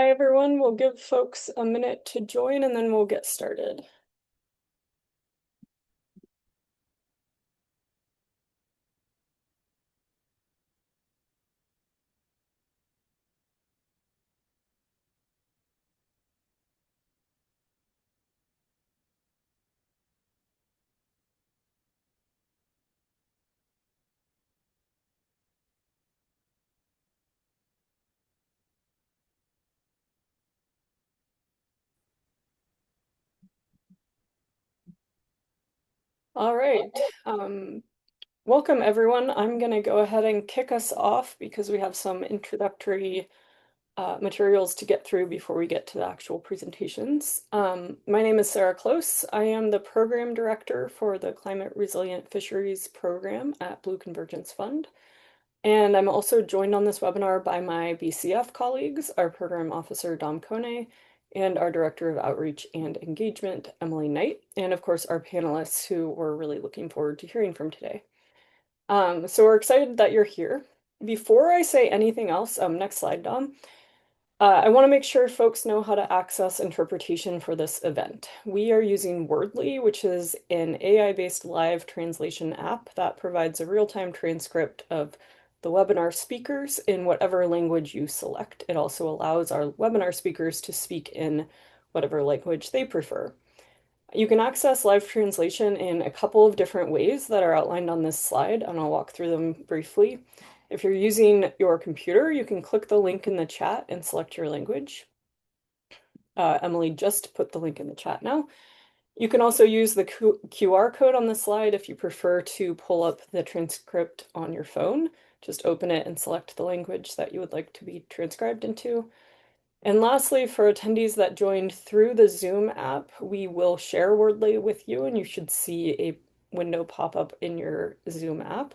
Hi, everyone. We'll give folks a minute to join and then we'll get started. All right. Welcome, everyone. I'm going to go ahead and kick us off because we have some introductory materials to get through before we get to the actual presentations. My name is Sarah Close. I am the program director for the Climate Resilient Fisheries program at Blue Convergence Fund. And I'm also joined on this webinar by my BCF colleagues, our program officer, Dom Kone, and our director of outreach and engagement, Emily Knight, and of course, our panelists who we're really looking forward to hearing from today. So we're excited that you're here. Before I say anything else, next slide, Dom. I want to make sure folks know how to access interpretation for this event. We are using Wordly, which is an AI-based live translation app that provides a real-time transcript of the webinar speakers in whatever language you select. It also allows our webinar speakers to speak in whatever language they prefer. You can access live translation in a couple of different ways that are outlined on this slide, and I'll walk through them briefly. If you're using your computer, you can click the link in the chat and select your language. Emily just put the link in the chat now. You can also use the QR code on the slide if you prefer to pull up the transcript on your phone. Just open it and select the language that you would like to be transcribed into. And lastly, for attendees that joined through the Zoom app, we will share Wordly with you, and you should see a window pop up in your Zoom app.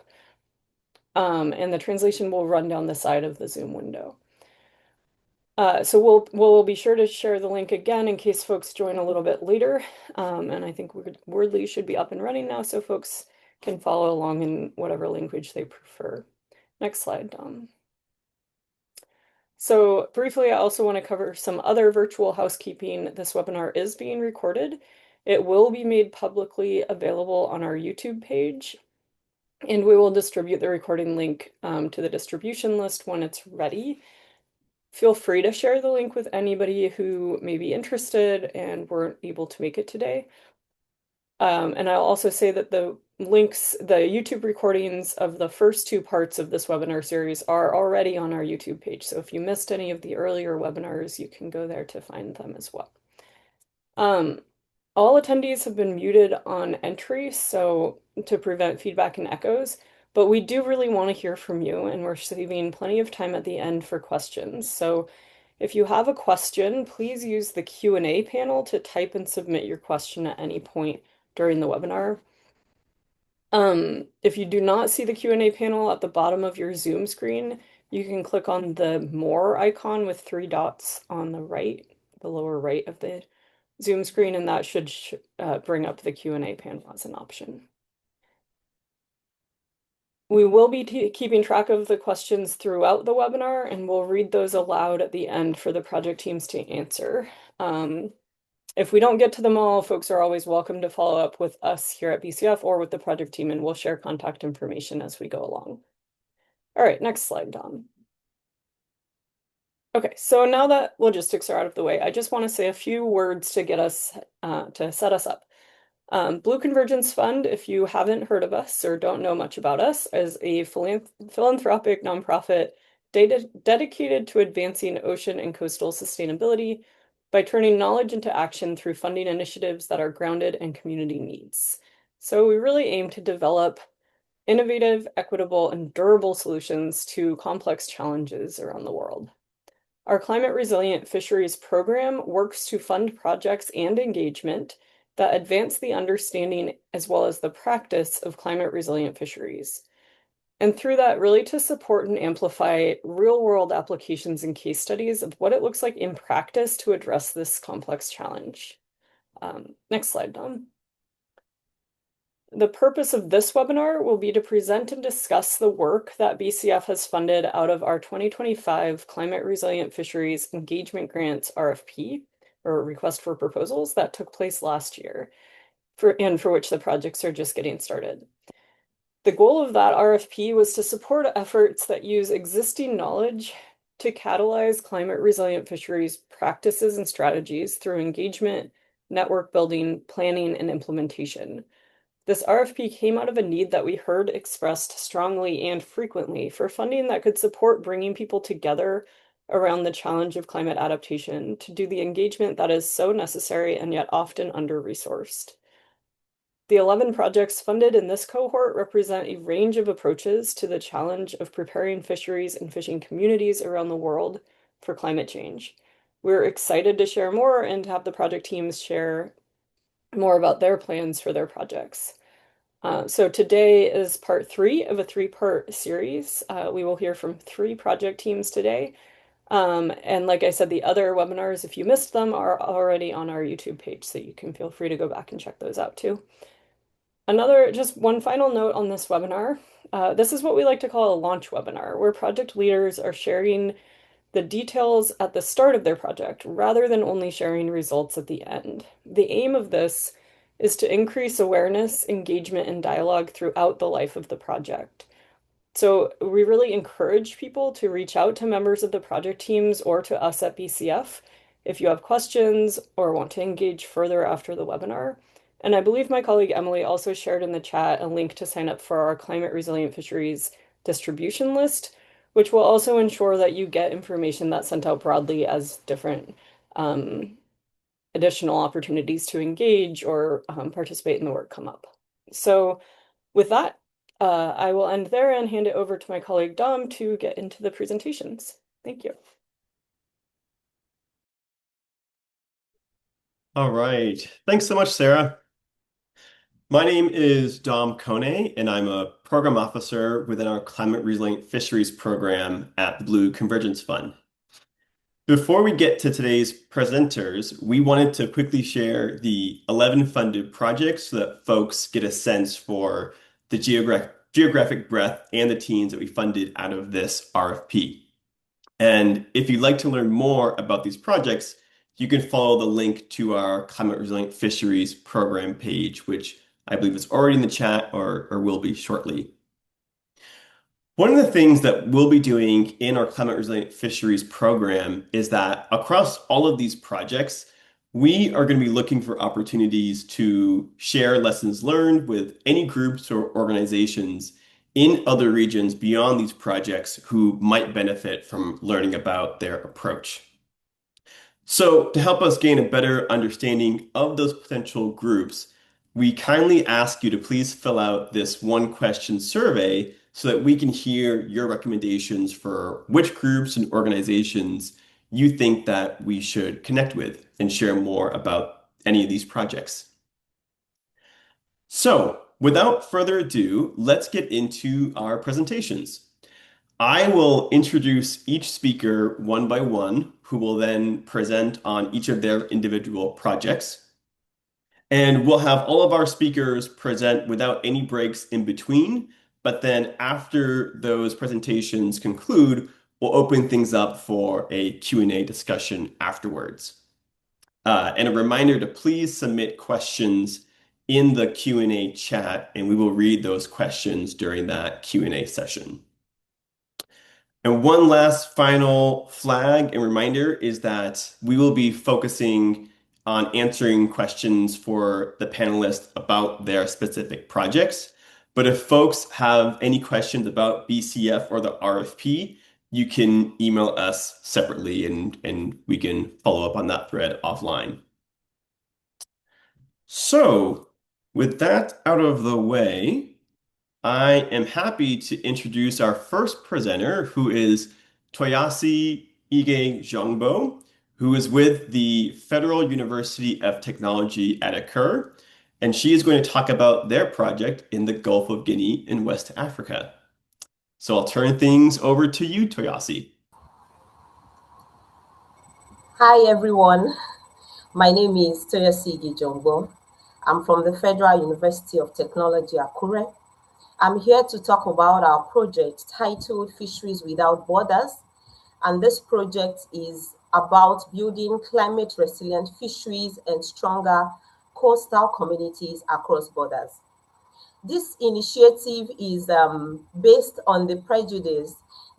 And the translation will run down the side of the Zoom window. So we'll be sure to share the link again in case folks join a little bit later. And I think Wordly should be up and running now, so folks can follow along in whatever language they prefer. Next slide, Dom. So briefly, I also want to cover some other virtual housekeeping. This webinar is being recorded. It will be made publicly available on our YouTube page, and we will distribute the recording link to the distribution list when it's ready. Feel free to share the link with anybody who may be interested and weren't able to make it today. And I'll also say that the YouTube recordings of the first two parts of this webinar series are already on our YouTube page. So if you missed any of the earlier webinars, you can go there to find them as well. All attendees have been muted on entry, so to prevent feedback and echoes, but we do really want to hear from you, and we're saving plenty of time at the end for questions. So if you have a question, please use the Q&A panel to type and submit your question at any point during the webinar. If you do not see the Q&A panel at the bottom of your Zoom screen, you can click on the More icon with three dots on the right, the lower right of the Zoom screen, and that should bring up the Q&A panel as an option. We will be keeping track of the questions throughout the webinar, and we'll read those aloud at the end for the project teams to answer. If we don't get to them all, folks are always welcome to follow up with us here at BCF or with the project team, and we'll share contact information as we go along. All right, next slide, Dom. Okay, so now that logistics are out of the way, I just want to say a few words to get us to set us up. Blue Convergence Fund, if you haven't heard of us or don't know much about us, is a philanthropic nonprofit dedicated to advancing ocean and coastal sustainability by turning knowledge into action through funding initiatives that are grounded in community needs. So we really aim to develop innovative, equitable, and durable solutions to complex challenges around the world. Our Climate Resilient Fisheries program works to fund projects and engagement that advance the understanding as well as the practice of climate resilient fisheries. And through that, really to support and amplify real-world applications and case studies of what it looks like in practice to address this complex challenge. Next slide, Dom. The purpose of this webinar will be to present and discuss the work that BCF has funded out of our 2025 Climate Resilient Fisheries Engagement Grants RFP, or Request for Proposals, that took place last year, for which the projects are just getting started. The goal of that RFP was to support efforts that use existing knowledge to catalyze climate resilient fisheries practices and strategies through engagement, network building, planning, and implementation. This RFP came out of a need that we heard expressed strongly and frequently for funding that could support bringing people together around the challenge of climate adaptation to do the engagement that is so necessary and yet often under-resourced. The 11 projects funded in this cohort represent a range of approaches to the challenge of preparing fisheries and fishing communities around the world for climate change. We're excited to share more and to have the project teams share more about their plans for their projects. So today is part 3 of a 3-part series. We will hear from 3 project teams today. And like I said, the other webinars, if you missed them, are already on our YouTube page, so you can feel free to go back and check those out too. Just one final note on this webinar. This is what we like to call a launch webinar, where project leaders are sharing the details at the start of their project rather than only sharing results at the end. The aim of this is to increase awareness, engagement, and dialogue throughout the life of the project. So we really encourage people to reach out to members of the project teams or to us at BCF if you have questions or want to engage further after the webinar. And I believe my colleague Emily also shared in the chat a link to sign up for our Climate Resilient Fisheries distribution list, which will also ensure that you get information that's sent out broadly as different additional opportunities to engage or participate in the work come up. So with that, I will end there and hand it over to my colleague Dom to get into the presentations. Thank you. All right. Thanks so much, Sarah. My name is Dom Kone, and I'm a program officer within our Climate Resilient Fisheries program at the Blue Convergence Fund. Before we get to today's presenters, we wanted to quickly share the 11 funded projects so that folks get a sense for the geographic breadth and the teams that we funded out of this RFP. And if you'd like to learn more about these projects, you can follow the link to our Climate Resilient Fisheries program page, which I believe is already in the chat or will be shortly. One of the things that we'll be doing in our Climate Resilient Fisheries program is that across all of these projects, we are going to be looking for opportunities to share lessons learned with any groups or organizations in other regions beyond these projects who might benefit from learning about their approach. So to help us gain a better understanding of those potential groups, we kindly ask you to please fill out this 1-question survey so that we can hear your recommendations for which groups and organizations you think that we should connect with and share more about any of these projects. So without further ado, let's get into our presentations. I will introduce each speaker one by one, who will then present on each of their individual projects. And we'll have all of our speakers present without any breaks in between. But then after those presentations conclude, we'll open things up for a Q&A discussion afterwards. And a reminder to please submit questions in the Q&A chat, and we will read those questions during that Q&A session. And one last final flag and reminder is that we will be focusing on answering questions for the panelists about their specific projects. But if folks have any questions about BCF or the RFP, you can email us separately and we can follow up on that thread offline. So with that out of the way, I am happy to introduce our first presenter, who is Toyasi Ige Jongbo, who is with the Federal University of Technology at Accra, and she is going to talk about their project in the Gulf of Guinea in West Africa. So I'll turn things over to you, Toyasi. Hi everyone, my name is Toyasi Gijombo. I'm from the Federal University of Technology, Akure. I'm here to talk about our project titled Fisheries Without Borders. And this project is about building climate resilient fisheries and stronger coastal communities across borders. This initiative is based on the prejudice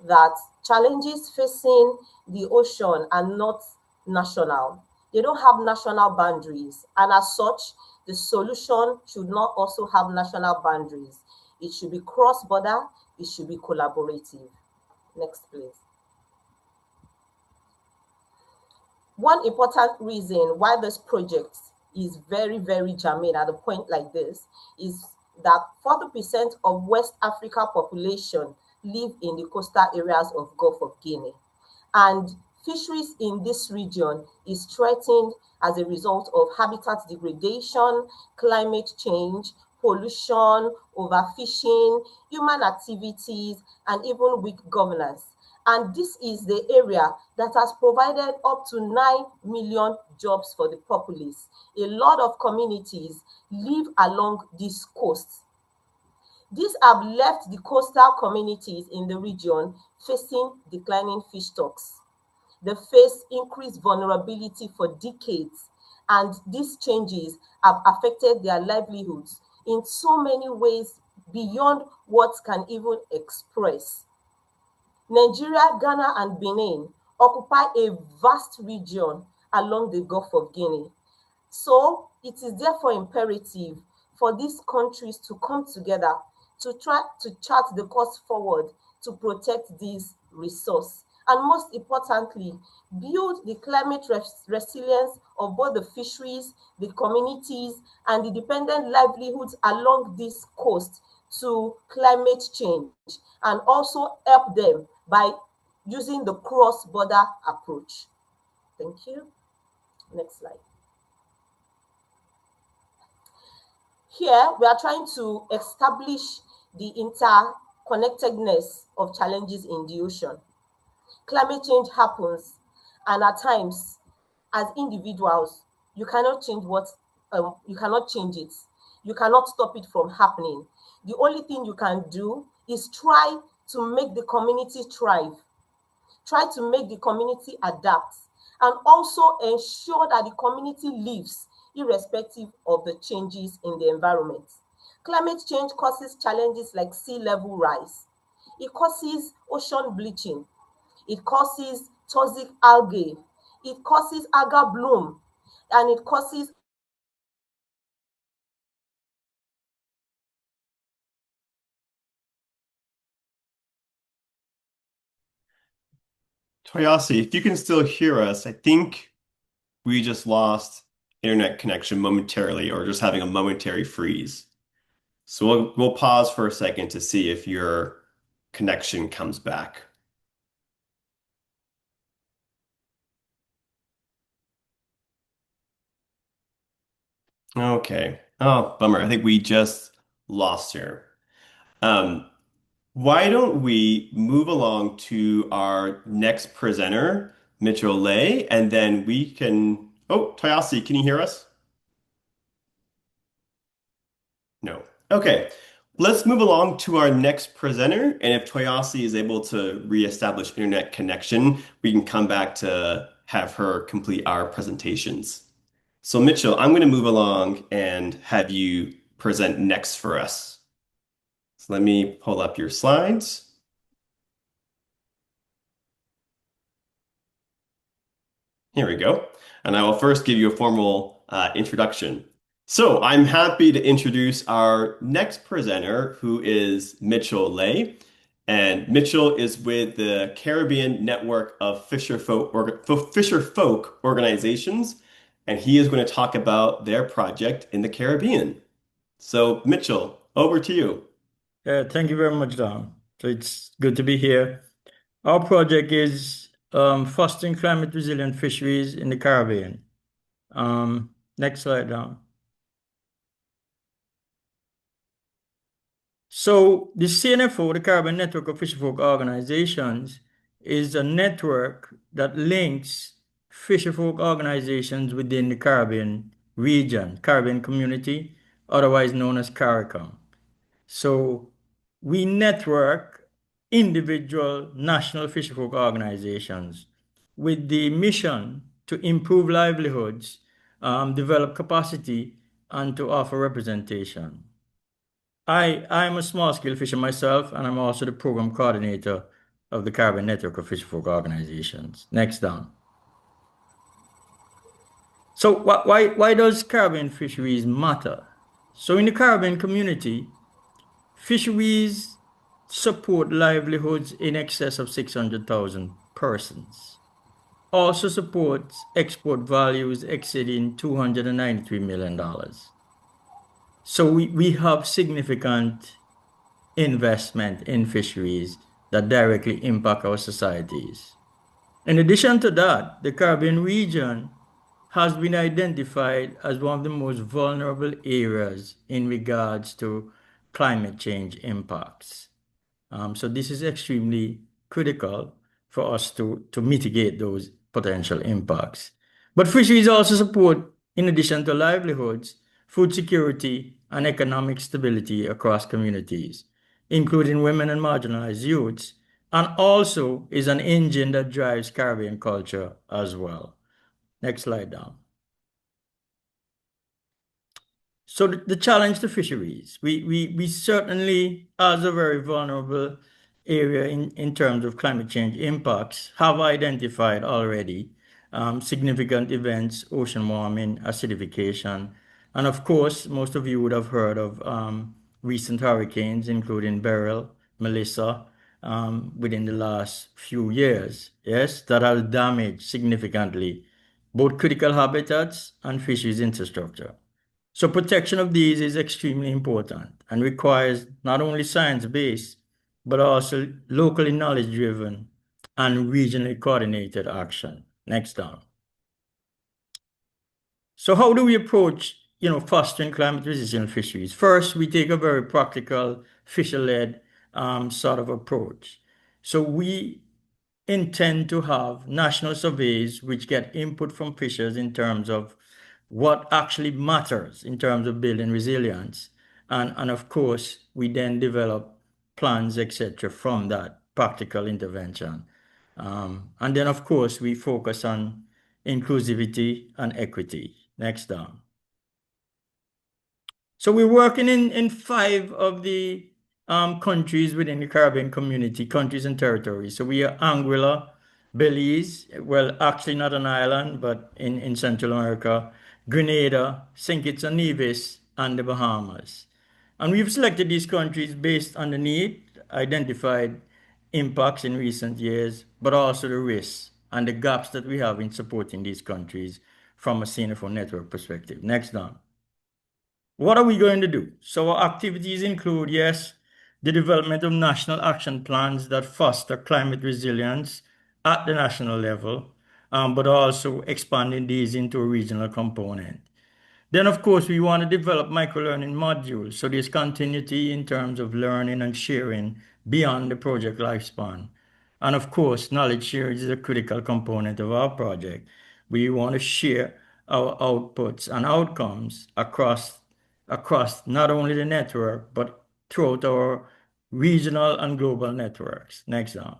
that challenges facing the ocean are not national. They don't have national boundaries. And as such, the solution should not also have national boundaries. It should be cross-border, it should be collaborative. Next, please. One important reason why this project is very, very germane at a point like this is that 40% of West Africa population live in the coastal areas of Gulf of Guinea. And fisheries in this region is threatened as a result of habitat degradation, climate change, pollution, overfishing, human activities, and even weak governance. And this is the area that has provided up to 9 million jobs for the populace. A lot of communities live along these coasts. These have left the coastal communities in the region facing declining fish stocks. They face increased vulnerability for decades, and these changes have affected their livelihoods in so many ways beyond what can even express. Nigeria, Ghana, and Benin occupy a vast region along the Gulf of Guinea. So it is therefore imperative for these countries to come together to try to chart the course forward to protect this resource. And most importantly, build the climate resilience of both the fisheries, the communities, and the dependent livelihoods along this coast to climate change, and also help them by using the cross-border approach. Thank you. Next slide. Here, we are trying to establish the interconnectedness of challenges in the ocean. Climate change happens, and at times, as individuals, you cannot change you cannot change it. You cannot stop it from happening. The only thing you can do is try to make the community thrive, try to make the community adapt, and also ensure that the community lives irrespective of the changes in the environment. Climate change causes challenges like sea level rise. It causes ocean bleaching. It causes toxic algae. It causes algal bloom. And it causes Toyasi, if you can still hear us, I think we just lost internet connection momentarily or just having a momentary freeze. So we'll pause for a second to see if your connection comes back. Okay. Oh, bummer. I think we just lost her. Um, why don't we move along to our next presenter, Mitchell Lay, and then we can. Oh, Toyasi, can you hear us? No. Okay. Let's move along to our next presenter. And if Toyasi is able to reestablish internet connection, we can come back to have her complete our presentations. So Mitchell, I'm going to move along and have you present next for us. So let me pull up your slides. Here we go. And I will first give you a formal introduction. So I'm happy to introduce our next presenter, who is Mitchell Lay. And Mitchell is with the Caribbean Network of Fisher Folk Organizations, and he is going to talk about their project in the Caribbean. So Mitchell, over to you. Thank you very much, Don. So it's good to be here. Our project is fostering climate resilient fisheries in the Caribbean. Next slide, Don. So the CNFO, the Caribbean Network of Fisherfolk Organizations, is a network that links fisherfolk organizations within the Caribbean region, Caribbean community, otherwise known as CARICOM. So we network individual national fisherfolk organizations with the mission to improve livelihoods, develop capacity, and to offer representation. I'm a small scale fisher myself, and I'm also the program coordinator of the Caribbean Network of Fisherfolk Organizations. Next down. So why does Caribbean fisheries matter? So in the Caribbean community, fisheries support livelihoods in excess of 600,000 persons. Also supports export values exceeding $293 million. So we have significant investment in fisheries that directly impact our societies. In addition to that, the Caribbean region has been identified as one of the most vulnerable areas in regards to climate change impacts. So this is extremely critical for us to mitigate those potential impacts. But fisheries also support, in addition to livelihoods, food security and economic stability across communities, including women and marginalized youths, and also is an engine that drives Caribbean culture as well. Next slide down. So the challenge to fisheries, we certainly, as a very vulnerable area in terms of climate change impacts, have identified already significant events, ocean warming, acidification, and of course, most of you would have heard of recent hurricanes, including Beryl, Melissa, within the last few years, yes, that have damaged significantly both critical habitats and fisheries infrastructure. So protection of these is extremely important and requires not only science-based, but also locally knowledge-driven and regionally coordinated action. Next down. So how do we approach, fostering climate-resistant fisheries? First, we take a very practical, fisher-led sort of approach. So we intend to have national surveys which get input from fishers in terms of what actually matters in terms of building resilience. And of course, we then develop plans, etc., from that practical intervention. And then, of course, we focus on inclusivity and equity. Next down. So we're working in 5 of the countries within the Caribbean community, countries and territories. So we are Anguilla, Belize, well, actually not an island, but in Central America, Grenada, St. Kitts and Nevis, and the Bahamas. And we've selected these countries based on the need, identified impacts in recent years, but also the risks and the gaps that we have in supporting these countries from a CNFO network perspective. Next down. What are we going to do? So our activities include, yes, the development of national action plans that foster climate resilience at the national level, but also expanding these into a regional component. Then, of course, we want to develop microlearning modules. So there's continuity in terms of learning and sharing beyond the project lifespan. And of course, knowledge sharing is a critical component of our project. We want to share our outputs and outcomes across not only the network, but throughout our regional and global networks. Next down.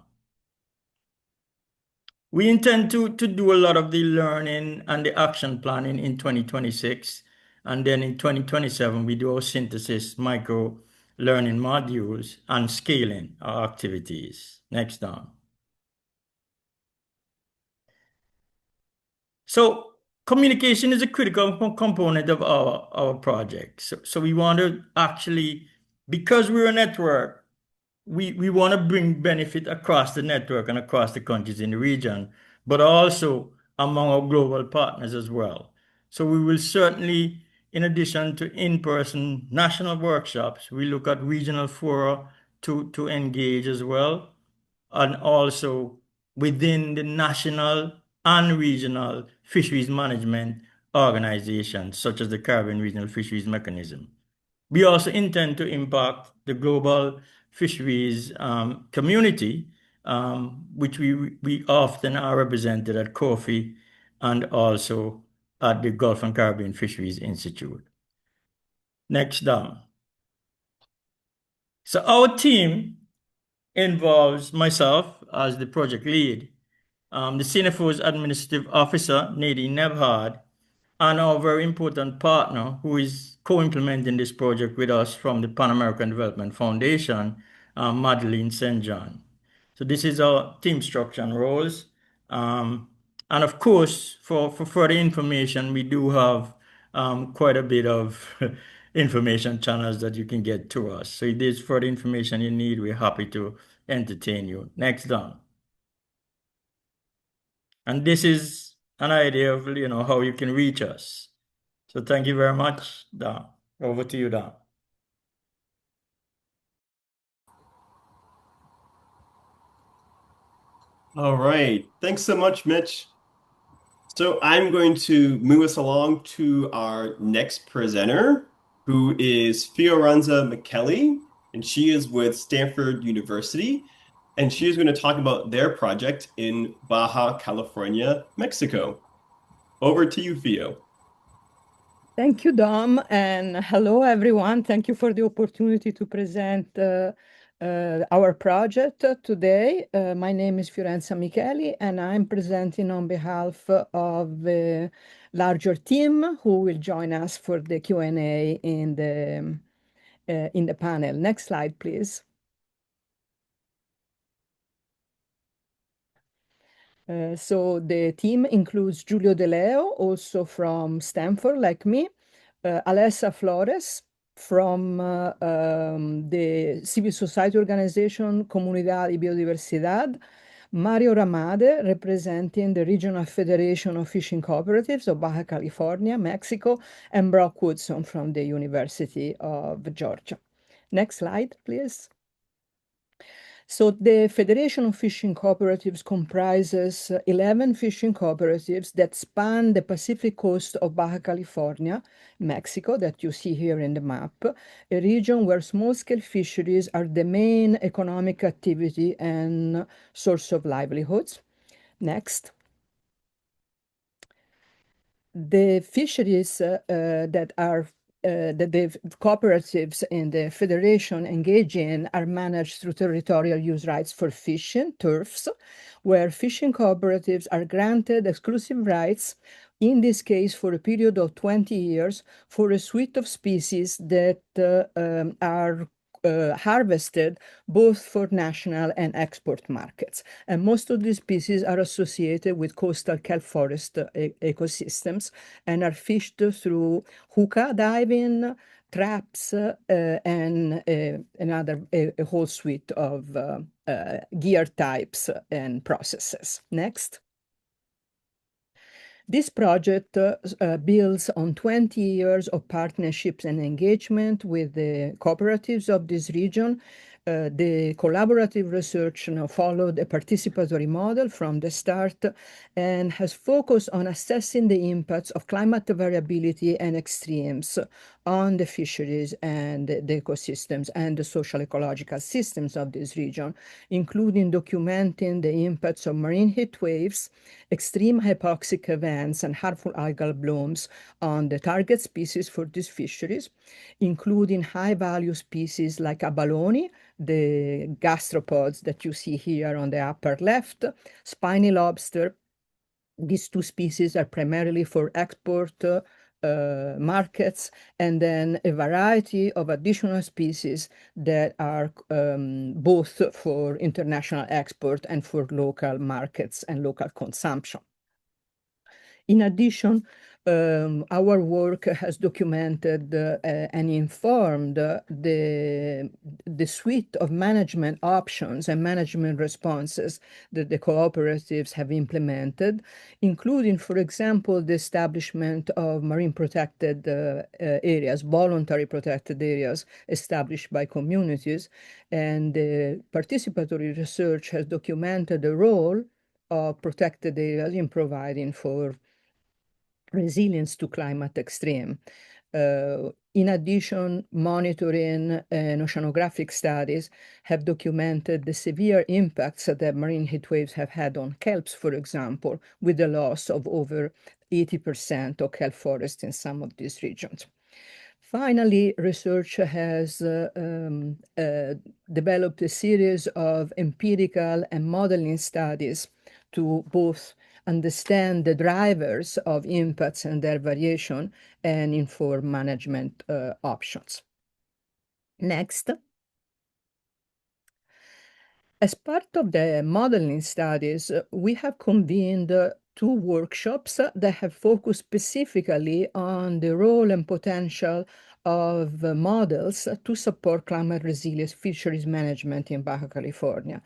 We intend to do a lot of the learning and the action planning in 2026. And then in 2027, we do our synthesis micro learning modules and scaling our activities. Next down. So communication is a critical component of our project. So we want to actually, because we're a network, we want to bring benefit across the network and across the countries in the region, but also among our global partners as well. So we will certainly, in addition to in-person national workshops, we look at regional fora to engage as well, and also within the national and regional fisheries management organizations, such as the Caribbean Regional Fisheries Mechanism. We also intend to impact the global fisheries community, which we often are represented at COFI and also at the Gulf and Caribbean Fisheries Institute. Next down. So our team involves myself as the project lead, the CNFO's administrative officer, Nadine Nebhard, and our very important partner who is co-implementing this project with us from the Pan American Development Foundation, Madeleine St. John. So this is our team structure and roles. And of course, for further information, we do have quite a bit of information channels that you can get to us. So if there's further information you need, we're happy to entertain you. Next down. And this is an idea of, how you can reach us. So thank you very much, Dan. Over to you, Dan. All right. Thanks so much, Mitch. So I'm going to move us along to our next presenter, who is Fiorenza McKelly, and she is with Stanford University, and she is going to talk about their project in Baja California, Mexico. Over to you, Fio. Thank you, Dom, and hello, everyone. Thank you for the opportunity to present our project today. My name is Fiorenza Micheli, and I'm presenting on behalf of the larger team who will join us for the Q&A in the panel. Next slide, please. So the team includes Giulio De Leo, also from Stanford, like me, Alessa Flores from the civil society organization Comunidad y Biodiversidad, Mario Ramade, representing the Regional Federation of Fishing Cooperatives of Baja California, Mexico, and Brock Woodson from the University of Georgia. Next slide, please. So the Federation of Fishing Cooperatives comprises 11 fishing cooperatives that span the Pacific coast of Baja California, Mexico, that you see here in the map, a region where small-scale fisheries are the main economic activity and source of livelihoods. Next. The fisheries that the cooperatives in the federation engage in are managed through territorial use rights for fishing, turfs, where fishing cooperatives are granted exclusive rights, in this case for a period of 20 years, for a suite of species that are harvested both for national and export markets. And most of these species are associated with coastal kelp forest ecosystems and are fished through hookah diving, traps, and a whole suite of gear types and processes. Next. This project builds on 20 years of partnerships and engagement with the cooperatives of this region. The collaborative research followed a participatory model from the start and has focused on assessing the impacts of climate variability and extremes on the fisheries and the ecosystems and the social ecological systems of this region, including documenting the impacts of marine heat waves, extreme hypoxic events, and harmful algal blooms on the target species for these fisheries, including high-value species like abalone, the gastropods that you see here on the upper left, spiny lobster. These two species are primarily for export markets, and then a variety of additional species that are both for international export and for local markets and local consumption. In addition, our work has documented and informed the suite of management options and management responses that the cooperatives have implemented, including, for example, the establishment of marine protected areas, voluntary protected areas established by communities. And the participatory research has documented the role of protected areas in providing for resilience to climate extreme. In addition, monitoring and oceanographic studies have documented the severe impacts that marine heat waves have had on kelps, for example, with the loss of over 80% of kelp forest in some of these regions. Finally, research has developed a series of empirical and modeling studies to both understand the drivers of impacts and their variation and inform management options. Next. As part of the modeling studies, we have convened two workshops that have focused specifically on the role and potential of models to support climate resilience fisheries management in Baja California.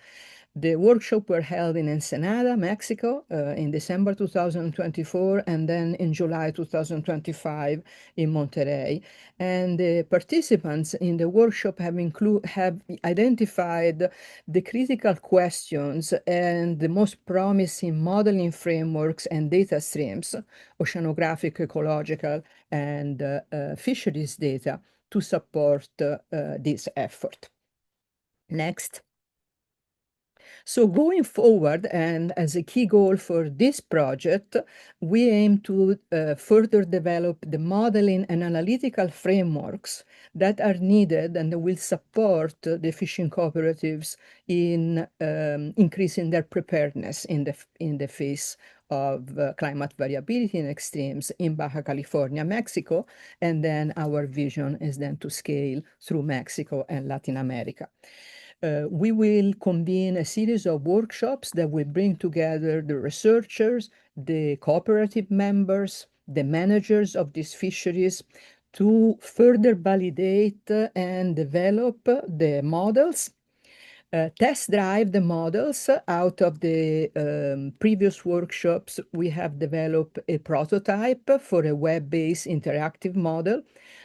The workshops were held in Ensenada, Mexico, in December 2024, and then in July 2025 in Monterrey. And the participants in the workshop have identified the critical questions and the most promising modeling frameworks and data streams, oceanographic, ecological, and fisheries data to support this effort. Next. So going forward, and as a key goal for this project, we aim to further develop the modeling and analytical frameworks that are needed and will support the fishing cooperatives in increasing their preparedness in the face of climate variability and extremes in Baja California, Mexico, and then our vision is then to scale through Mexico and Latin America. We will convene a series of workshops that will bring together the researchers, the cooperative members, the managers of these fisheries to further validate and develop the models, test drive the models. Out of the previous workshops, we have developed a prototype for a web-based interactive model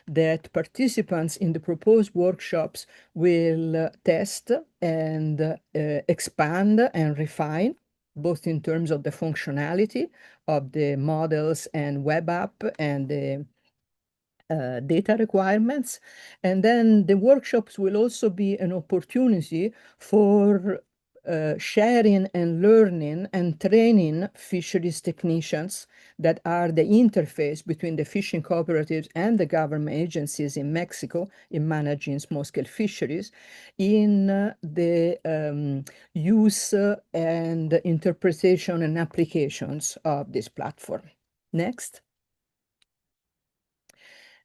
that participants in the proposed workshops will test and expand and refine, both in terms of the functionality of the models and web app and the data requirements. And then the workshops will also be an opportunity for sharing and learning and training fisheries technicians that are the interface between the fishing cooperatives and the government agencies in Mexico in managing small-scale fisheries in the use and interpretation and applications of this platform. Next.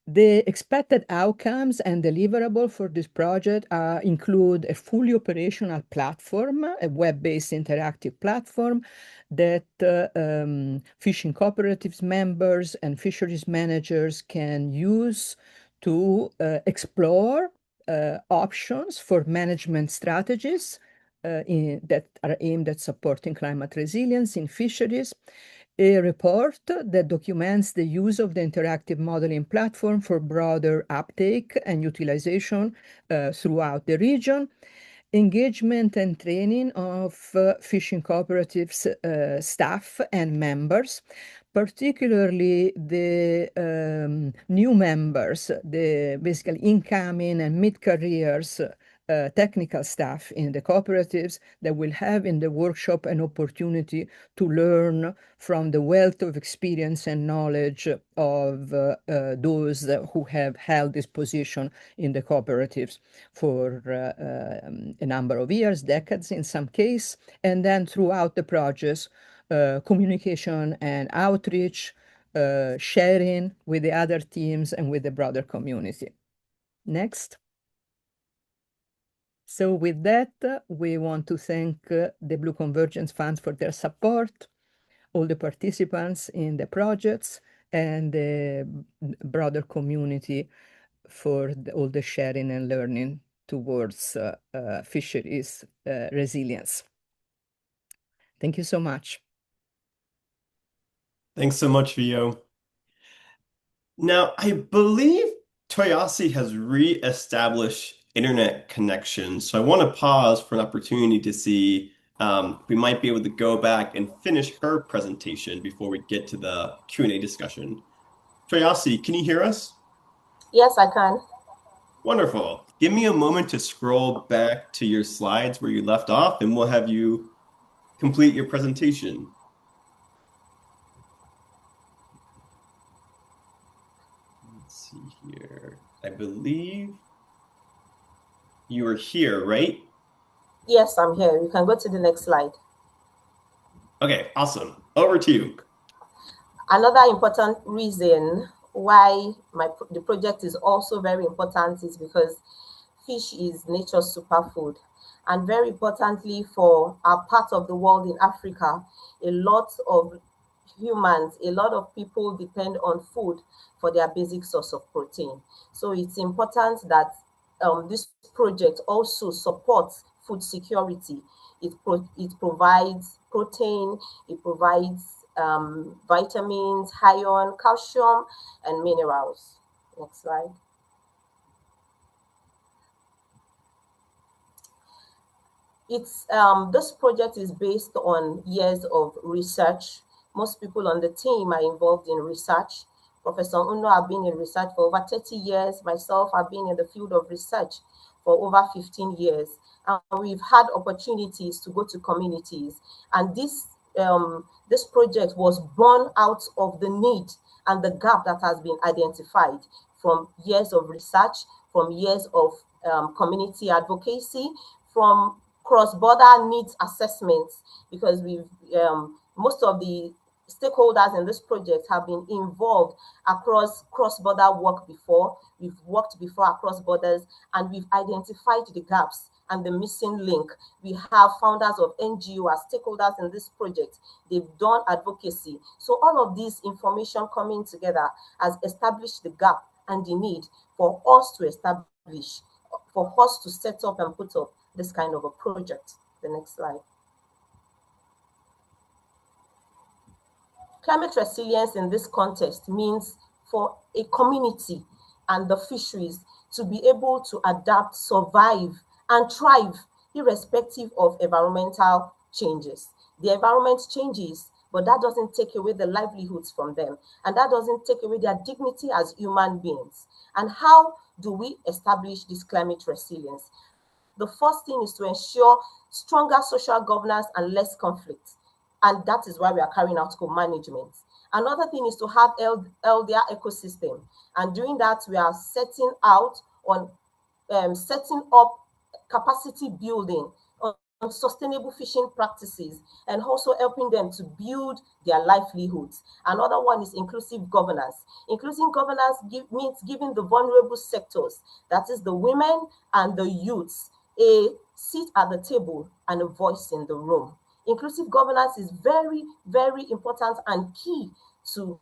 The expected outcomes and deliverable for this project include a fully operational platform, a web-based interactive platform that fishing cooperatives members and fisheries managers can use to explore options for management strategies that are aimed at supporting climate resilience in fisheries. A report that documents the use of the interactive modeling platform for broader uptake and utilization throughout the region, engagement and training of fishing cooperatives staff and members, particularly the new members, the basically incoming and mid-careers technical staff in the cooperatives that will have in the workshop an opportunity to learn from the wealth of experience and knowledge of those who have held this position in the cooperatives for a number of years, decades in some case, and then throughout the projects, communication and outreach, sharing with the other teams and with the broader community. Next. So with that, we want to thank the Blue Convergence Fund for their support, all the participants in the projects, and the broader community for all the sharing and learning towards fisheries resilience. Thank you so much. Thanks so much, Vio. Now, I believe Toyasi has re-established internet connection. So I want to pause for an opportunity to see we might be able to go back and finish her presentation before we get to the Q&A discussion. Toyasi, can you hear us? Yes, I can. Wonderful. Give me a moment to scroll back to your slides where you left off, and we'll have you complete your presentation. let's see here. I believe you are here, right? Yes, I'm here. You can go to the next slide. Okay, awesome. Over to you. Another important reason why the project is also very important is because fish is nature's superfood. And very importantly, for our part of the world in Africa, a lot of humans, a lot of people depend on food for their basic source of protein. So it's important that this project also supports food security. It provides protein, it provides vitamins, iron, calcium, and minerals. Next slide. This project is based on years of research. Most people on the team are involved in research. Professor Uno, I've been in research for over 30 years. Myself, I've been in the field of research for over 15 years. And we've had opportunities to go to communities. And this project was born out of the need and the gap that has been identified from years of research, from years of community advocacy, from cross-border needs assessments, because most of the stakeholders in this project have been involved across cross-border work before. We've worked before across borders, and we've identified the gaps and the missing link. We have founders of NGO as stakeholders in this project. They've done advocacy. So all of this information coming together has established the gap and the need for us to establish, for us to set up and put up this kind of a project. The next slide. Climate resilience in this context means for a community and the fisheries to be able to adapt, survive, and thrive irrespective of environmental changes. The environment changes, but that doesn't take away the livelihoods from them, and that doesn't take away their dignity as human beings. And how do we establish this climate resilience? The first thing is to ensure stronger social governance and less conflict. And that is why we are carrying out co-management. Another thing is to have healthier ecosystem. And doing that, we are setting out on setting up capacity building on sustainable fishing practices, and also helping them to build their livelihoods. Another one is inclusive governance. Inclusive governance means giving the vulnerable sectors, that is the women and the youths, a seat at the table and a voice in the room. Inclusive governance is very, very important and key to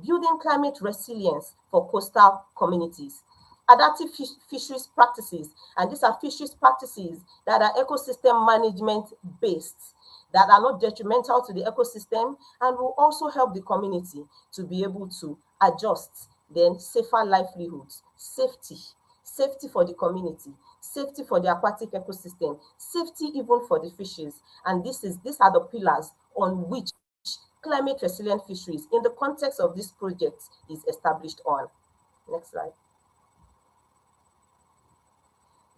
building climate resilience for coastal communities. Adaptive fisheries practices, and these are fisheries practices that are ecosystem management based, that are not detrimental to the ecosystem, and will also help the community to be able to adjust. Then safer livelihoods, safety for the community, safety for the aquatic ecosystem, safety even for the fishes. And these are the pillars on which climate resilient fisheries in the context of this project is established on. Next slide.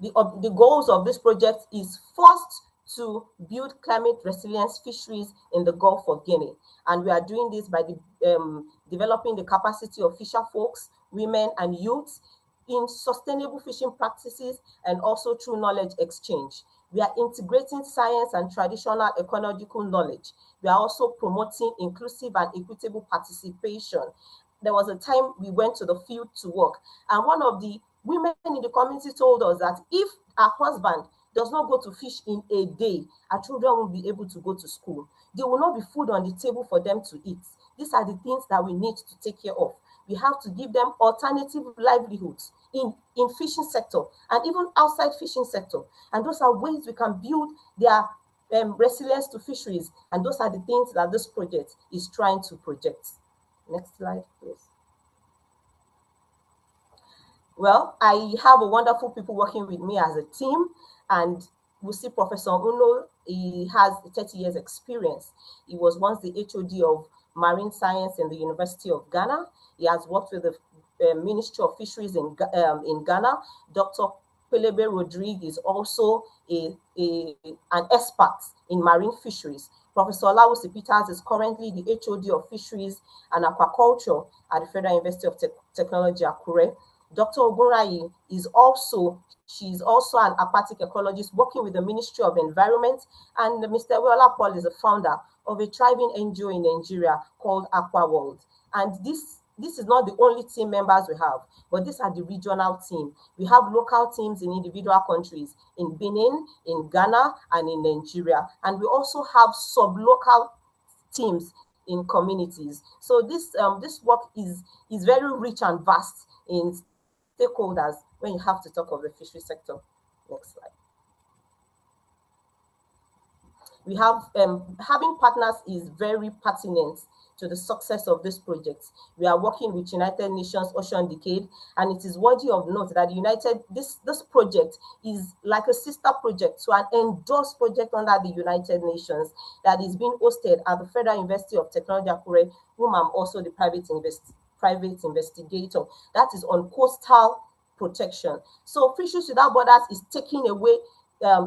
The goals of this project is first to build climate resilience fisheries in the Gulf of Guinea. And we are doing this by developing the capacity of fisher folks, women and youths in sustainable fishing practices, and also through knowledge exchange. We are integrating science and traditional ecological knowledge. We are also promoting inclusive and equitable participation. There was a time we went to the field to work, and one of the women in the community told us that if her husband does not go to fish in a day, her children will be able to go to school. There will not be food on the table for them to eat. These are the things that we need to take care of. We have to give them alternative livelihoods in fishing sector and even outside fishing sector. And those are ways we can build their resilience to fisheries. And those are the things that this project is trying to project. Next slide, please. Well, I have a wonderful people working with me as a team, and we see Professor Uno. He has 30 years experience. He was once the HOD of Marine Science in the University of Ghana. He has worked with the Ministry of Fisheries in Ghana. Dr. Pelebe Rodriguez is also an expert in marine fisheries. Professor Olawusi Peters is currently the HOD of Fisheries and Aquaculture at the Federal University of Technology, Akure. Dr. Ogunrayi is also, she's also an aquatic ecologist working with the Ministry of Environment, and Mr. Wiola Paul is the founder of a thriving NGO in Nigeria called Aqua World. And this is not the only team members we have, but these are the regional team. We have local teams in individual countries, in Benin, in Ghana, and in Nigeria. And we also have sub-local teams in communities. So this work is very rich and vast in stakeholders when you have to talk of the fishery sector. Next slide. We have having partners is very pertinent to the success of this project. We are working with United Nations Ocean Decade, and it is worthy of note that this project is like a sister project to an endorsed project under the United Nations that is being hosted at the Federal University of Technology, Akure, whom I'm also the private investigator. That is on coastal protection. So Fisheries Without Borders is taking away,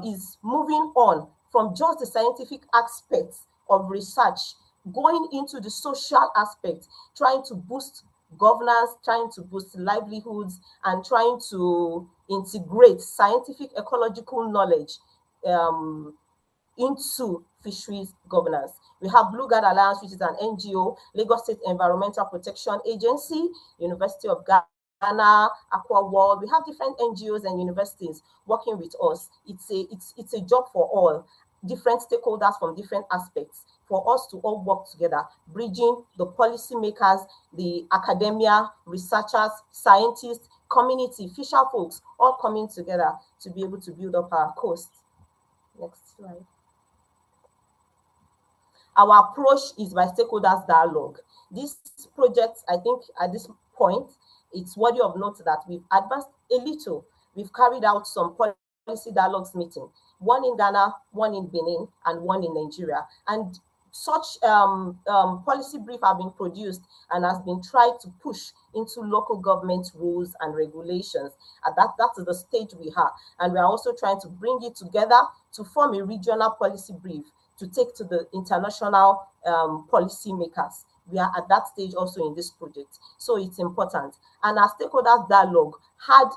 is moving on from just the scientific aspects of research, going into the social aspect, trying to boost governance, trying to boost livelihoods, and trying to integrate scientific ecological knowledge into fisheries governance. We have Blue Guard Alliance, which is an NGO, Lagos State Environmental Protection Agency, University of Ghana, Aqua World. We have different NGOs and universities working with us. It's a job for all, different stakeholders from different aspects, for us to all work together, bridging the policymakers, the academia, researchers, scientists, community, fisher folks, all coming together to be able to build up our coast. Next slide. Our approach is by stakeholders dialogue. This project, I think at this point, it's worthy of note that we've advanced a little. We've carried out some policy dialogues meeting, one in Ghana, one in Benin, and one in Nigeria. And such policy brief have been produced and has been tried to push into local government rules and regulations. And that is the stage we are. And we are also trying to bring it together to form a regional policy brief to take to the international policy makers. We are at that stage also in this project. So it's important. And our stakeholders dialogue had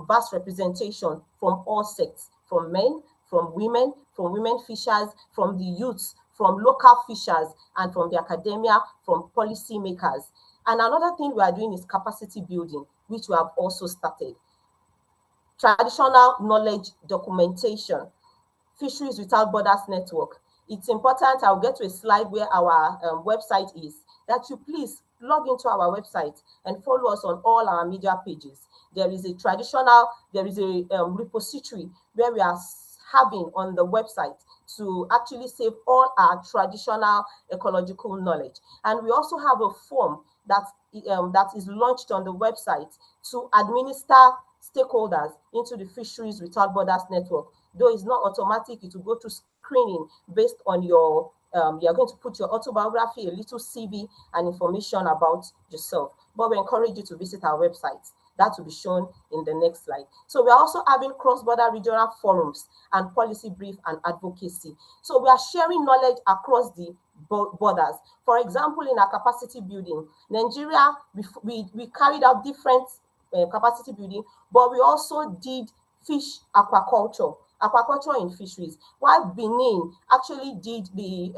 vast representation from all sects, from men, from women fishers, from the youths, from local fishers, and from the academia, from policy makers. And another thing we are doing is capacity building, which we have also started. Traditional knowledge documentation, Fisheries Without Borders Network. It's important, I'll get to a slide where our website is, that you please log into our website and follow us on all our media pages. There is a repository where we are having on the website to actually save all our traditional ecological knowledge. And we also have a form that is launched on the website to administer stakeholders into the Fisheries Without Borders Network. Though it's not automatic, it will go through screening based on your, you're going to put your autobiography, a little CV, and information about yourself. But we encourage you to visit our website. That will be shown in the next slide. So we're also having cross-border regional forums and policy brief and advocacy. So we are sharing knowledge across the borders. For example, in our capacity building, Nigeria, we carried out different capacity building, but we also did fish aquaculture in fisheries, while Benin actually did the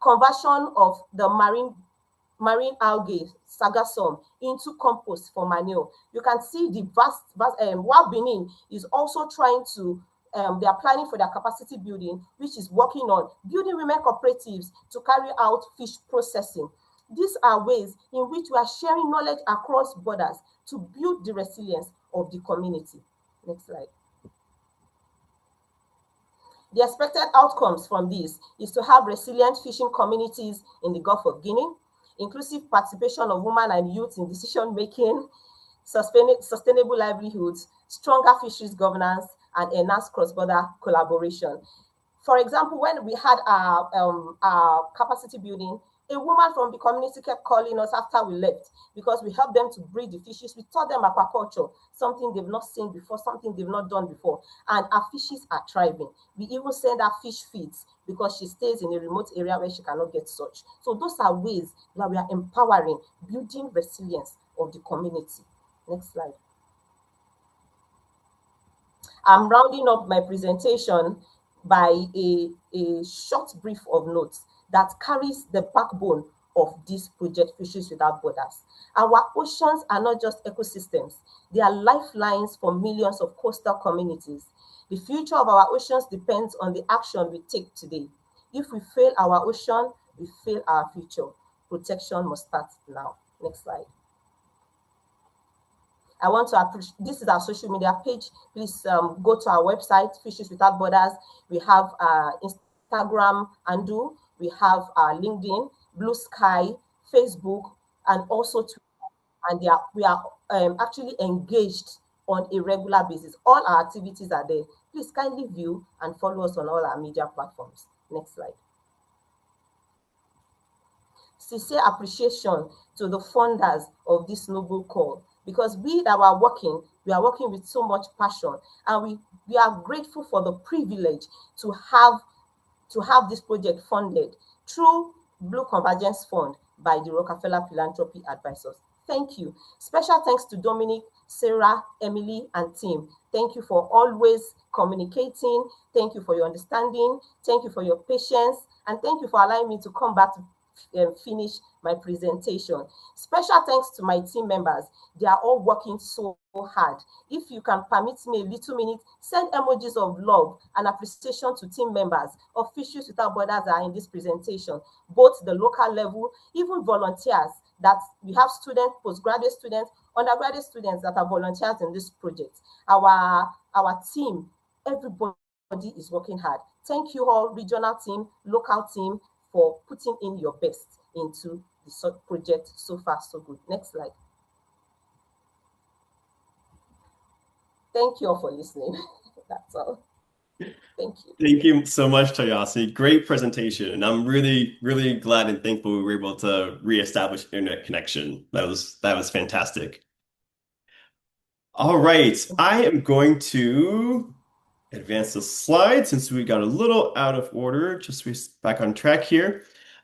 conversion of the marine algae, sargassum, into compost for manure. You can see the vast while Benin is also trying to, they are planning for their capacity building, which is working on building women cooperatives to carry out fish processing. These are ways in which we are sharing knowledge across borders to build the resilience of the community. Next slide. The expected outcomes from this is to have resilient fishing communities in the Gulf of Guinea, inclusive participation of women and youth in decision-making, sustainable livelihoods, stronger fisheries governance, and enhanced cross-border collaboration. For example, when we had our capacity building, A woman from the community kept calling us after we left because we helped them to breed the fishes. We taught them aquaculture, something they've not seen before, something they've not done before. And our fishes are thriving. We even send her fish feeds because she stays in a remote area where she cannot get such. So those are ways that we are empowering, building resilience of the community. Next slide. I'm rounding up my presentation by a short brief of notes that carries the backbone of this project, Fisheries Without Borders. Our oceans are not just ecosystems, they are lifelines for millions of coastal communities. The future of our oceans depends on the action we take today. If we fail our ocean, we fail our future. Protection must start now. Next slide. I want to appreciate, this is our social media page. Please go to our website, Fisheries Without Borders. We have Instagram and we have LinkedIn, Blue Sky, Facebook, and also Twitter. And we are actually engaged on a regular basis. All our activities are there. Please kindly view and follow us on all our media platforms. Next slide. Sincere appreciation to the funders of this noble call, because we that are working with so much passion, and we are grateful for the privilege to have this project funded through Blue Convergence Fund by the Rockefeller Philanthropy Advisors. Thank you. Special thanks to Dominic, Sarah, Emily, and team. Thank you for always communicating. Thank you for your understanding. Thank you for your patience. And thank you for allowing me to come back to finish my presentation. Special thanks to my team members. They are all working so hard. If you can permit me a little minute, send emojis of love and appreciation to team members of Fisheries Without Borders that are in this presentation, both the local level, even volunteers that we have students, postgraduate students, undergraduate students that are volunteers in this project. Our team, everybody is working hard. Thank you all, regional team, local team, for putting in your best into the project. So far, so good. Next slide. Thank you all for listening. That's all. Thank you. Thank you so much, Toyasi. Great presentation. And I'm really, really glad and thankful we were able to reestablish internet connection. That was fantastic. All right, I am going to advance the slide since we got a little out of order, just so we're back on track here.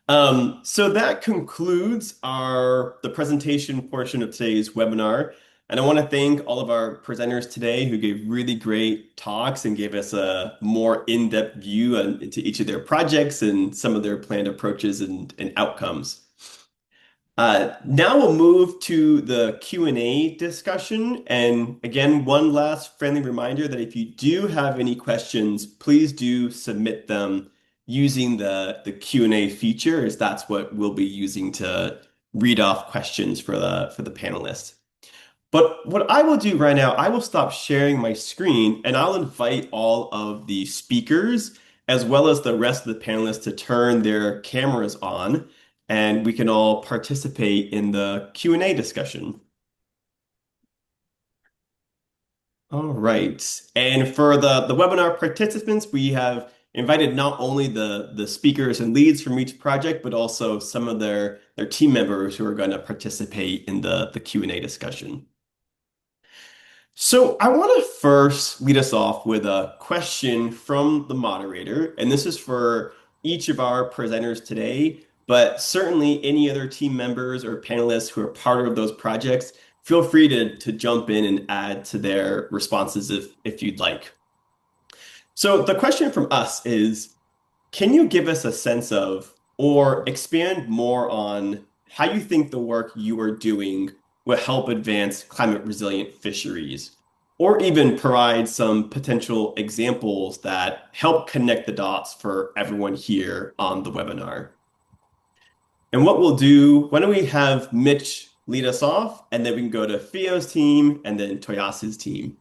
So that concludes the presentation portion of today's webinar. And I want to thank all of our presenters today who gave really great talks and gave us a more in-depth view into each of their projects and some of their planned approaches and outcomes. Now we'll move to the Q&A discussion. And again, one last friendly reminder that if you do have any questions, please do submit them using the Q&A feature, as that's what we'll be using to read off questions for the panelists. But what I will do right now, I will stop sharing my screen and I'll invite all of the speakers as well as the rest of the panelists to turn their cameras on, and we can all participate in the Q&A discussion. All right. And for the webinar participants, we have invited not only the speakers and leads from each project, but also some of their team members who are going to participate in the Q&A discussion. So I want to first lead us off with a question from the moderator, and this is for each of our presenters today, but certainly any other team members or panelists who are part of those projects, feel free to jump in and add to their responses if you'd like. So the question from us is, can you give us a sense of, or expand more on how you think the work you are doing will help advance climate resilient fisheries, or even provide some potential examples that help connect the dots for everyone here on the webinar? And what we'll do, why don't we have Mitch lead us off, and then we can go to Theo's team and then Toyasi's team.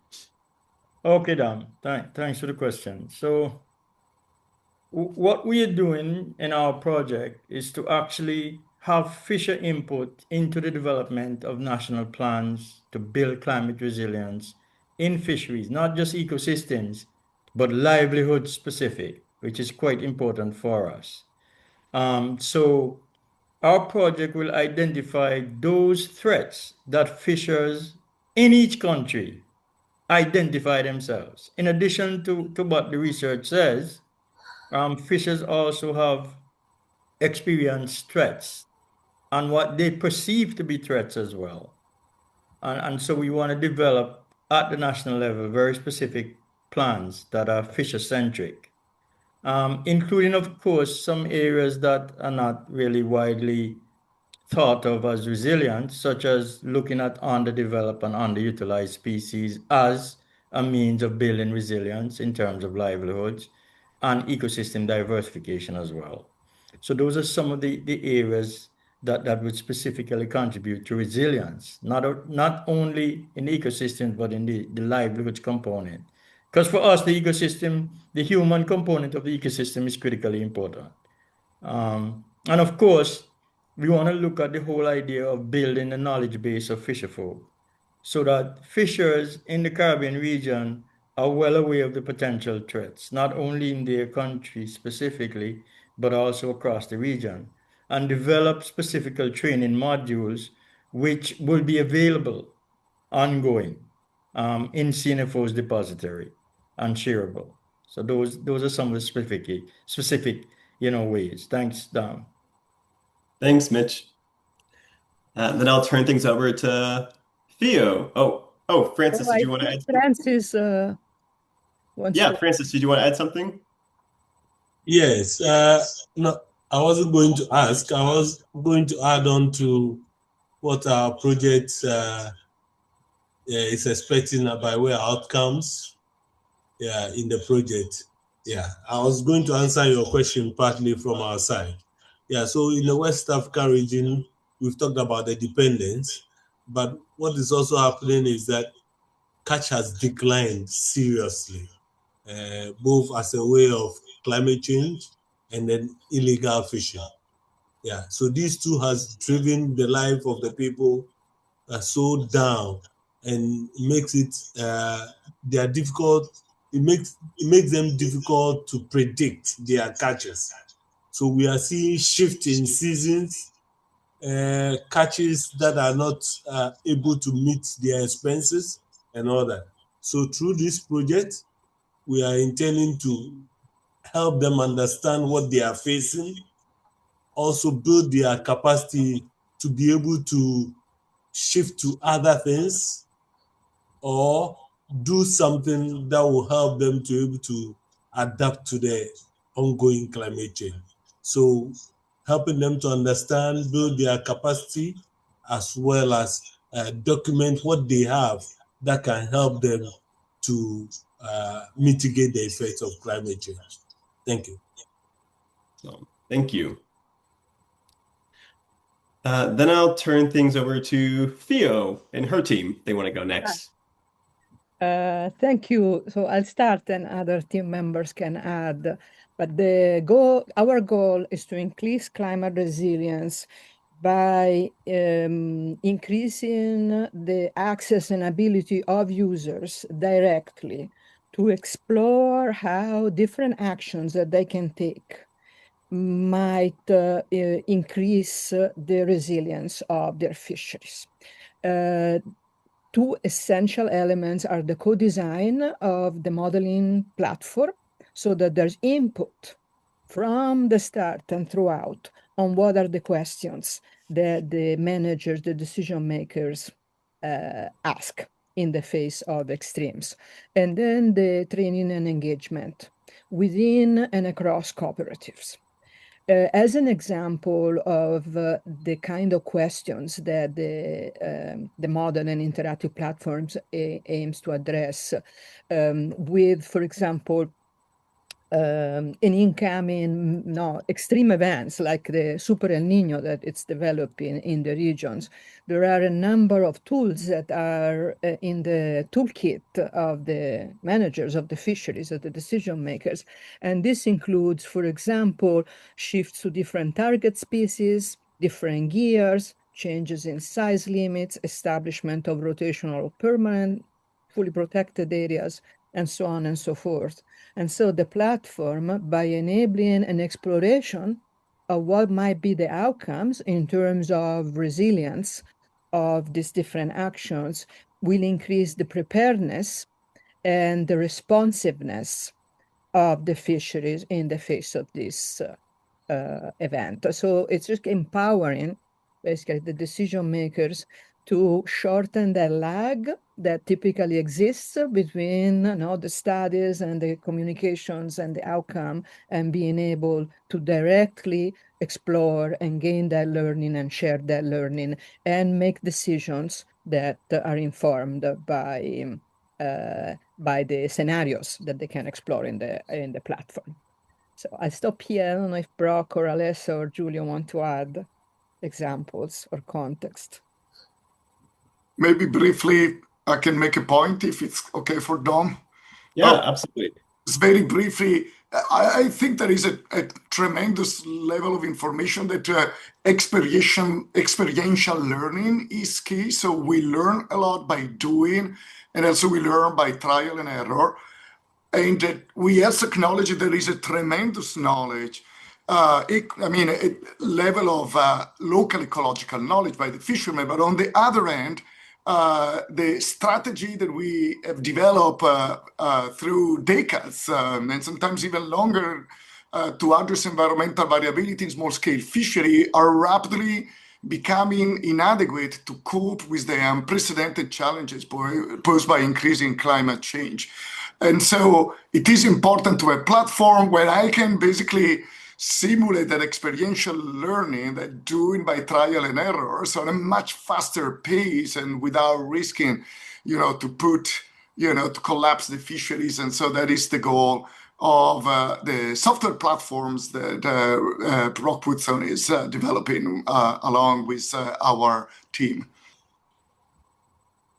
Okay, Dan. Thanks for the question. So what we are doing in our project is to actually have fisher input into the development of national plans to build climate resilience in fisheries, not just ecosystems, but livelihood specific, which is quite important for us. So Our project will identify those threats that fishers in each country identify themselves. In addition to what the research says, fishers also have experienced threats and what they perceive to be threats as well. And so we want to develop at the national level very specific plans that are fisher centric, including, of course, some areas that are not really widely thought of as resilient, such as looking at underdeveloped and underutilized species as a means of building resilience in terms of livelihoods and ecosystem diversification as well. So those are some of the areas that would specifically contribute to resilience, not only in the ecosystem, but in the livelihoods component. Because for us, the ecosystem, the human component of the ecosystem is critically important. And of course, we want to look at the whole idea of building a knowledge base of fisherfolk so that fishers in the Caribbean region are well aware of the potential threats, not only in their country specifically, but also across the region, and develop specific training modules which will be available ongoing in CNFO's depository and shareable. So those are some of the specific ways. Thanks, Dom. Thanks, Mitch. Then I'll turn things over to Theo. Oh, Oh, Francis, did I you want to think add something? Francis wants Yeah, to. Francis, did you want to add something? Yes. No, I wasn't going to ask. I was going to add on to what our project is expecting by way of outcomes. Yeah, in the project. Yeah, I was going to answer your question partly from our side. Yeah, so in the West African region, we've talked about the dependence, but what is also happening is that catch has declined seriously, both as a way of climate change and then illegal fishing. Yeah, so these two has driven the life of the people so down and makes it they are difficult. It makes them difficult to predict their catches. So we are seeing shift in seasons, catches that are not able to meet their expenses and all that. So through this project, we are intending to help them understand what they are facing, also build their capacity to be able to shift to other things or do something that will help them to be able to adapt to the ongoing climate change. So helping them to understand, build their capacity, as well as document what they have that can help them to mitigate the effects of climate change. Thank you. So, thank you. Then I'll turn things over to Theo and her team. They want to go next. Thank you. So I'll start and other team members can add. But our goal is to increase climate resilience by increasing the access and ability of users directly to explore how different actions that they can take might increase the resilience of their fisheries. Two essential elements are the co-design of the modeling platform so that there's input from the start and throughout on what are the questions that the managers, the decision makers ask in the face of extremes. And then the training and engagement within and across cooperatives. As an example of the kind of questions that the modern and interactive platforms aims to address with, for example, in incoming extreme events like the Super El Nino that it's developing in the regions, there are a number of tools that are in the toolkit of the managers of the fisheries, of the decision makers. And this includes, for example, shifts to different target species, different gears, changes in size limits, establishment of rotational or permanent, fully protected areas, and so on and so forth. And so the platform, by enabling an exploration what might be the outcomes in terms of resilience of these different actions will increase the preparedness and the responsiveness of the fisheries in the face of this event. So it's just empowering basically the decision makers to shorten the lag that typically exists between the studies and the communications and the outcome, and being able to directly explore and gain that learning and share that learning and make decisions that are informed by the scenarios that they can explore in the platform. So I stop here. I don't know if Brock or Alessa or Julia want to add examples or context. Maybe briefly, I can make a point if it's okay for Dom. Yeah, absolutely. It's very briefly, I think there is a tremendous level of information that experiential learning is key. So we learn a lot by doing, and also we learn by trial and error. And that we also acknowledge that there is a tremendous knowledge, a level of local ecological knowledge by the fishermen. But on the other hand, the strategy that we have developed through decades, and sometimes even longer, to address environmental variability in small-scale fishery are rapidly becoming inadequate to cope with the unprecedented challenges posed by increasing climate change. And so it is important to have a platform where I can basically simulate that experiential learning, that doing by trial and error, so on a much faster pace and without risking, to collapse the fisheries. And so that is the goal of the software platforms that Brock Woodson is developing along with our team.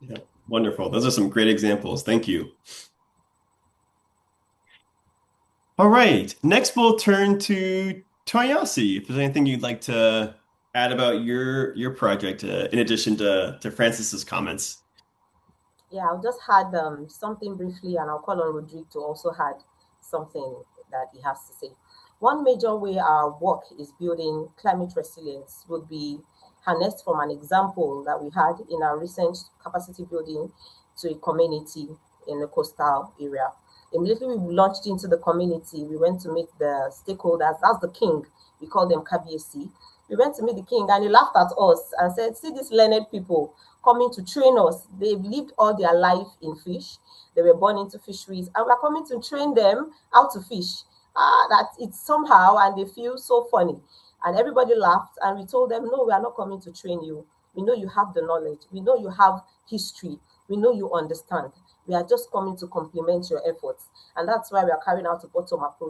Yeah, wonderful. Those are some great examples. Thank you. All right. Next, we'll turn to Toyasi. If there's anything you'd like to add about your project, in addition to Francis's comments. Yeah, I'll just add something briefly, and I'll call on Rodrigo to also add something that he has to say. One major way our work is building climate resilience would be harnessed from an example that we had in our recent capacity building to a community in the coastal area. Immediately we launched into the community, we went to meet the stakeholders. That's the king. We call them KBSC. We went to meet the king, and he laughed at us and said, "See these learned people coming to train us. They've lived all their life in fish. They were born into fisheries, and we're coming to train them how to fish." That it's somehow, and they feel so funny. And everybody laughed, and we told them, "No, we are not coming to train you. We know you have the knowledge. We know you have history. We know you understand. We are just coming to complement your efforts." And that's why we are carrying out a bottom-up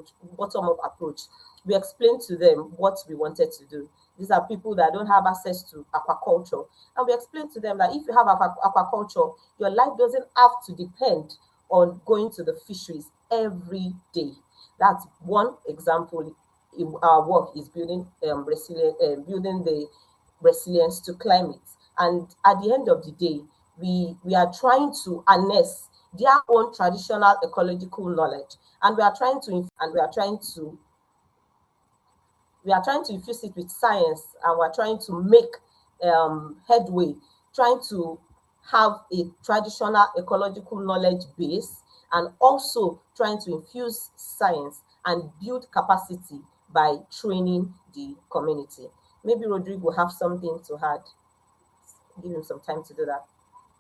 approach. We explained to them what we wanted to do. These are people that don't have access to aquaculture. And we explained to them that if you have aquaculture, your life doesn't have to depend on going to the fisheries every day. That's one example. Our work is building building the resilience to climate. And at the end of the day, we are trying to harness their own traditional ecological knowledge, and we are trying to infuse it with science, and we're trying to make headway, trying to have a traditional ecological knowledge base, and also trying to infuse science and build capacity by training the community. Maybe Rodrigo will have something to add. Give him some time to do that.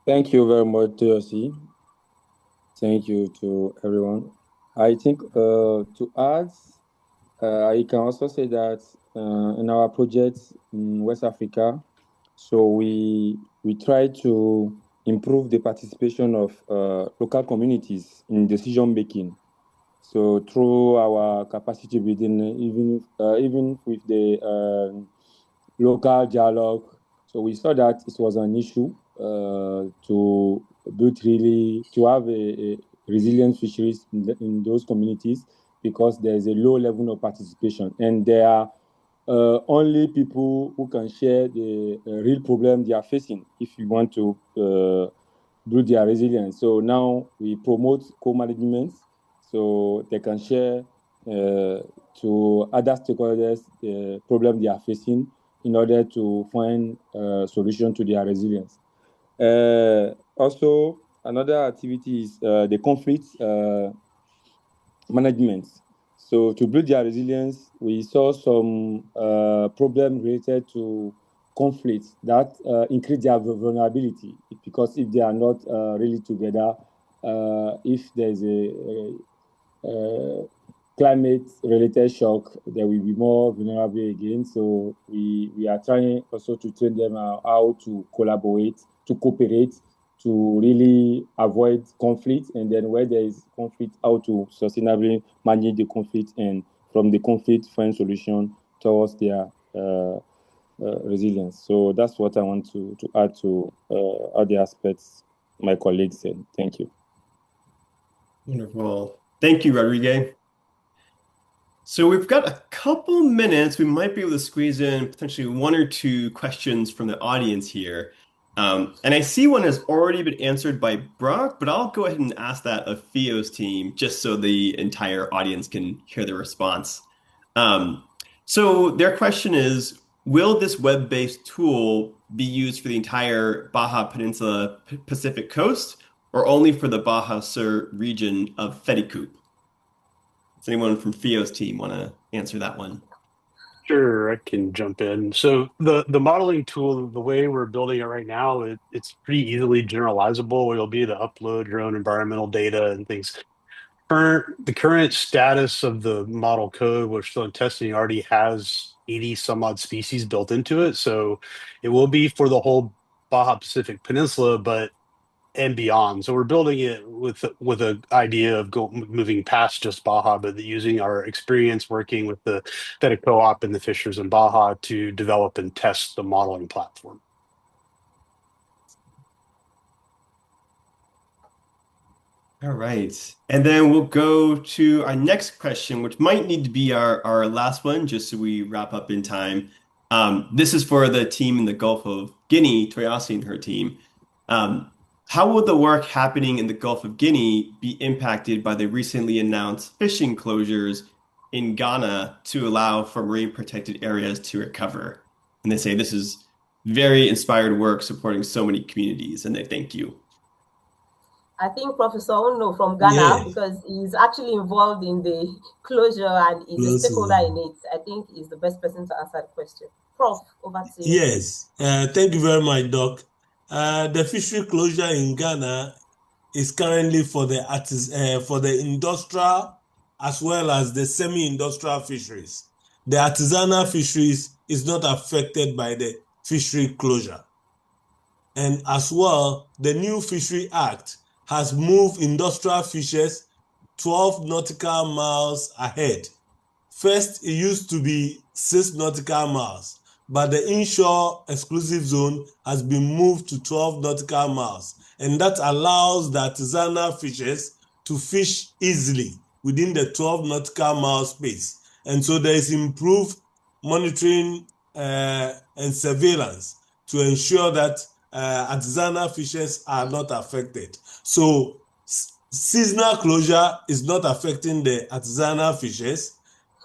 Thank you very much, Toyosi. Thank you to everyone. I think to add, I can also say that in our project in West Africa, so we try to improve the participation of local communities in decision making. So through our capacity building, even with the local dialogue, so we saw that it was an issue to have a resilient fisheries in those communities, because there's a low level of participation, and there are only people who can share the real problem they are facing if you want to build their resilience. So now we promote co-management, so they can share to other stakeholders the problem they are facing in order to find a solution to their resilience. Also, another activity is the conflict management. So to build their resilience, we saw some problem related to conflicts that increase their vulnerability, because if they are not really together, if there's a climate-related shock, they will be more vulnerable again. So we are trying also to train them how to collaborate, to cooperate, to really avoid conflict, and then where there is conflict, how to sustainably manage the conflict, and from the conflict find solution towards their resilience. So that's what I want to add to other aspects my colleagues said. Thank you. Wonderful. Thank you, Rodrigue. So we've got a couple minutes. We might be able to squeeze in potentially one or two questions from the audience here. And I see one has already been answered by Brock, but I'll go ahead and ask that of Theo's team just so the entire audience can hear the response. So their question is, will this web-based tool be used for the entire Baja Peninsula Pacific coast or only for the Baja Sur region of Fedicoop? Does anyone from Theo's team want to answer that one? Sure, I can jump in. So the modeling tool, the way we're building it right now, it's pretty easily generalizable. You'll be able to upload your own environmental data and things. The current status of the model code, we're still in testing, already has 80 some odd species built into it. So it will be for the whole Baja Pacific Peninsula, but and beyond. So we're building it with an idea of moving past just Baja, but using our experience working with the Feta Co-op and the fishers in Baja to develop and test the modeling platform. All right. And then we'll go to our next question, which might need to be our last one, just so we wrap up in time. This is for the team in the Gulf of Guinea, Toyasi and her team. How will the work happening in the Gulf of Guinea be impacted by the recently announced fishing closures in Ghana to allow for marine protected areas to recover? And they say this is very inspired work supporting so many communities, and they thank you. I think Professor Ono from Ghana, Yeah. because he's actually involved in the closure and is a stakeholder in it, I think is the best person to answer the question. Prof, over to you. Yes, thank you very much, Doc. The fishery closure in Ghana is currently for the industrial as well as the semi-industrial fisheries. The artisanal fisheries is not affected by the fishery closure. And as well, the new Fishery Act has moved industrial fishers 12 nautical miles ahead. First, it used to be 6 nautical miles, but the inshore exclusive zone has been moved to 12 nautical miles, and that allows the artisanal fishers to fish easily within the 12 nautical mile space. And so there is improved monitoring and surveillance to ensure that artisanal fishers are not affected. So seasonal closure is not affecting the artisanal fishers.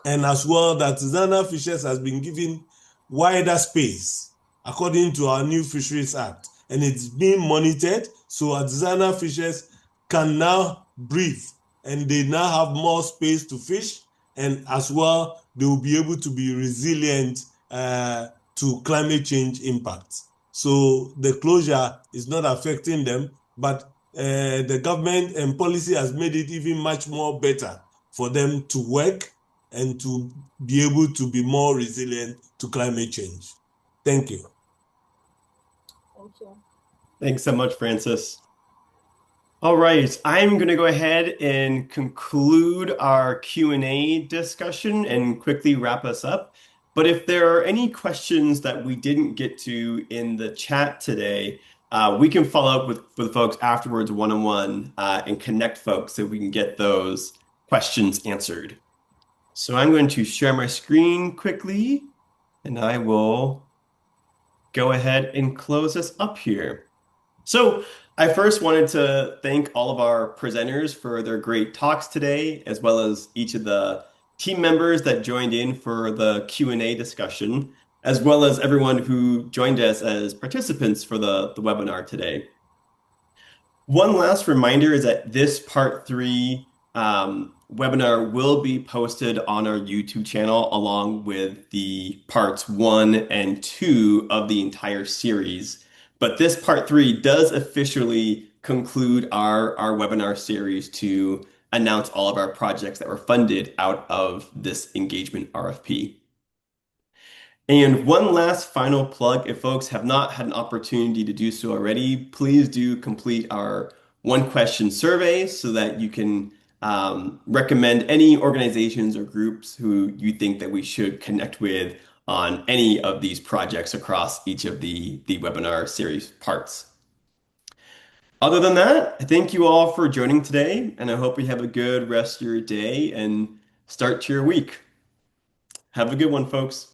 And as well, the artisanal fishers has been given wider space according to our new Fisheries Act. And it's being monitored, so artisanal fishers can now breathe and they now have more space to fish. And as well, they will be able to be resilient to climate change impacts. So the closure is not affecting them, but the government and policy has made it even much more better for them to work and to be able to be more resilient to climate change. Thank you. Thank you. Thanks so much, Francis. All right, I'm going to go ahead and conclude our Q&A discussion and quickly wrap us up. But if there are any questions that we didn't get to in the chat today, we can follow up with folks afterwards one-on-one and connect folks so we can get those questions answered. So I'm going to share my screen quickly, and I will go ahead and close us up here. So I first wanted to thank all of our presenters for their great talks today, as well as each of the team members that joined in for the Q&A discussion, as well as everyone who joined us as participants for the webinar today. One last reminder is that this part 3 webinar will be posted on our YouTube channel along with the parts 1 and 2 of the entire series. But this part 3 does officially conclude our webinar series to announce all of our projects that were funded out of this engagement RFP. And one last final plug, if folks have not had an opportunity to do so already, please do complete our one question survey so that you can recommend any organizations or groups who you think that we should connect with on any of these projects across each of the webinar series parts. Other than that, I thank you all for joining today, and I hope you have a good rest of your day and start to your week. Have a good one, folks.